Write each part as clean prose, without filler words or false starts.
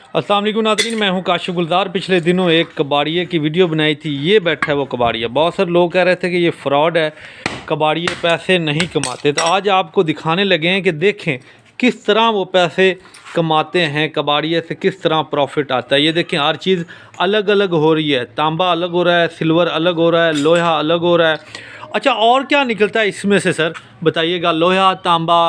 अस्सलाम वालेकुम नाज़रीन, मैं हूं काशिफ गुलजार। पिछले दिनों एक कबाड़िए की वीडियो बनाई थी। ये बैठा है वो कबाड़िया। बहुत सारे लोग कह रहे थे कि ये फ्रॉड है, कबाड़िए पैसे नहीं कमाते। तो आज आपको दिखाने लगे हैं कि देखें किस तरह वो पैसे कमाते हैं, कबाड़िए से किस तरह प्रॉफिट आता है। ये देखें हर चीज़ अलग अलग हो रही है। तांबा अलग हो रहा है, सिल्वर अलग हो रहा है, लोहा अलग हो रहा है। अच्छा, और क्या निकलता है इसमें से सर बताइएगा? लोहा, तांबा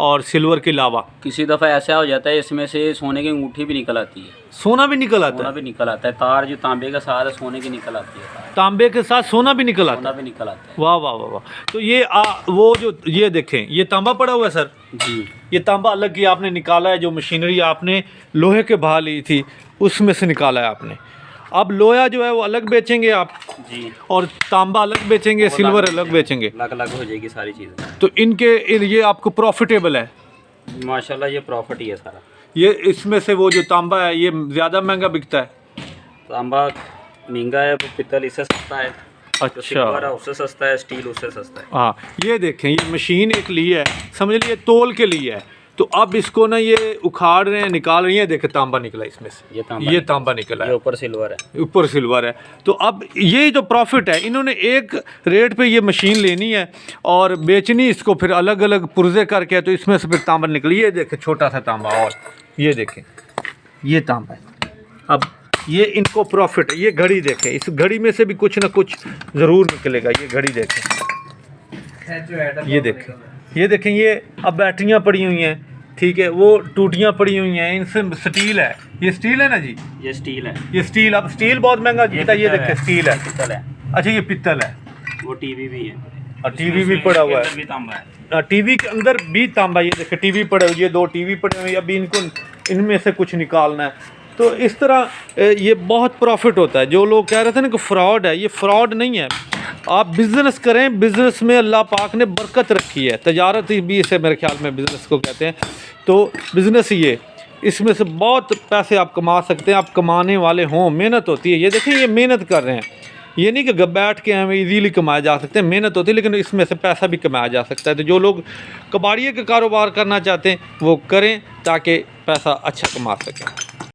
और सिल्वर के अलावा किसी दफ़ा ऐसा हो जाता है इसमें से सोने की अंगूठी भी निकल आती है, सोना भी निकल आता सोना है। भी निकल आता है। तार जो तांबे के साथ है सोने की निकल आती है, तांबे के साथ सोना भी निकल आता सोना है। भी निकल आता है। वाह वाह वाह वाह। तो ये वो जो ये देखें, ये तांबा पड़ा हुआ है सर। जी, ये तांबा अलग की आपने निकाला है, जो मशीनरी आपने लोहे के भाव ली थी उसमें से निकाला है आपने। अब लोहा जो है वो अलग बेचेंगे आप, जी, और तांबा अलग बेचेंगे, सिल्वर अलग बेचेंगे। अलग अलग हो जाएगी सारी चीज़ें। तो ये आपको प्रॉफिटेबल है। माशाल्लाह ये प्रॉफिट ही है सारा। ये इसमें से वो जो तांबा है ये ज़्यादा महंगा बिकता है। तांबा महंगा है, पित्तल इससे सस्ता है। जो अच्छा, सिल्वर है उससे सस्ता है, स्टील उससे सस्ता है। हाँ ये देखें, ये मशीन एक ली है, समझ लीजिए तोल के लिए है। तो अब इसको ना ये उखाड़ रहे हैं, निकाल रही हैं। देखें तांबा निकला इसमें से, ये तांबा निकला ये है, ऊपर सिल्वर है, ऊपर सिल्वर है। तो अब ये जो प्रॉफिट है, इन्होंने एक रेट पे ये मशीन लेनी है और बेचनी इसको, फिर अलग अलग पुर्जे करके। तो इसमें से फिर तांबा निकली। ये देखें छोटा सा तांबा, और ये देखें ये तांबा है। अब ये इनको प्रॉफिट है। ये घड़ी देखें, इस घड़ी में से भी कुछ ना कुछ ज़रूर निकलेगा। ये घड़ी देखें, ये देखें ये अब बैटरियाँ पड़ी हुई हैं, ठीक है, वो टूटियाँ पड़ी हुई हैं, इनसे स्टील है। ये स्टील है ना जी, ये स्टील है। ये स्टील। अब स्टील बहुत महंगा जीता है। ये देखें स्टील है, पित्तल है। अच्छा ये पित्तल है। वो टीवी भी है, और टीवी भी पड़ा हुआ है। भी तांबा है। टीवी के अंदर भी तांबा। ये देखें टीवी पड़े हुए, ये 2 टीवी पड़े हुए। अभी इनको इनमें से कुछ निकालना है। तो इस तरह ये बहुत प्रॉफिट होता है। जो लोग कह रहे थे ना कि फ्रॉड है, ये फ्रॉड नहीं है। आप बिज़नेस करें, बिज़नेस में अल्लाह पाक ने बरकत रखी है। तजारत भी इसे मेरे ख्याल में बिज़नेस को कहते हैं। तो बिज़नेस ये, इसमें से बहुत पैसे आप कमा सकते हैं। आप कमाने वाले हों, मेहनत होती है। ये देखें ये मेहनत कर रहे हैं। ये नहीं कि बैठ के हमें इजीली कमाया जा सकते हैं, मेहनत होती है, लेकिन इसमें से पैसा भी कमाया जा सकता है। तो जो लोग कबाड़िए का कारोबार करना चाहते हैं वो करें, ताकि पैसा अच्छा कमा सकें।